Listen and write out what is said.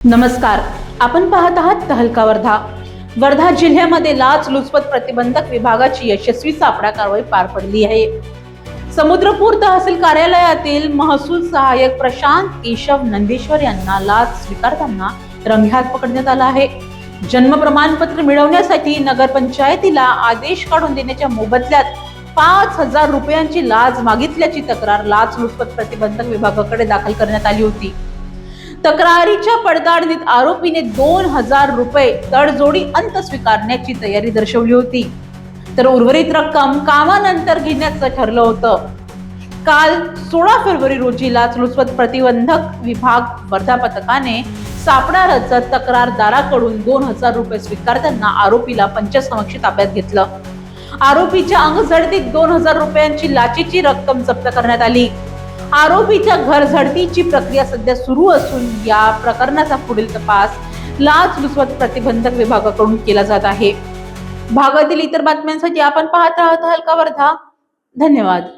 नमस्कार, आपण पाहत आहात तहलका वर्धा। वर्धा जिल्ह्यामध्ये लाचलुचपत प्रतिबंधक विभागाची यशस्वी सापळा कारवाई पार पडली आहे। समुद्रपूर तहसील कार्यालयातील महसूल सहाय्यक प्रशांत केशव नंदेश्वर यांना लाच स्वीकारताना रंगेहात पकडण्यात आला आहे। जन्म प्रमाणपत्र मिळवण्यासाठी नगरपंचायतीला आदेश काढून देण्याच्या मोबदल्यात 5,000 रुपयांची लाच मागितल्याची तक्रार लाचलुचपत प्रतिबंधक विभागाकडे दाखल करण्यात आली होती। तक्रारीच्या पडताळणीत आरोपीने 2,000 रुपये तडजोडी अंत स्वीकारण्याची तयारी दर्शवली होती, तर उर्वरित रक्कम कामानंतर घेण्याचं ठरलं होतं। काल 16 फेब्रुवारी रोजी लाचलुचपत प्रतिबंधक विभाग वर्धा पथकाने सापळा रचत तक्रारदाराकडून 2,000 रुपये स्वीकारताना आरोपीला पंचसमक्ष ताब्यात घेतलं। आरोपीच्या अंगझडतीत 2,000 रुपयांची लाचेची रक्कम जप्त करण्यात आली। आरोपीच्या घर झडतीची प्रक्रिया सध्या सुरू असून या प्रकरणाचा पुढील तपास लाचलुचपत प्रतिबंधक विभागाकडून केला जात आहे। भागातील इतर बातम्यांसाठी आपण पाहत राहत तहलका वर्धा। धन्यवाद।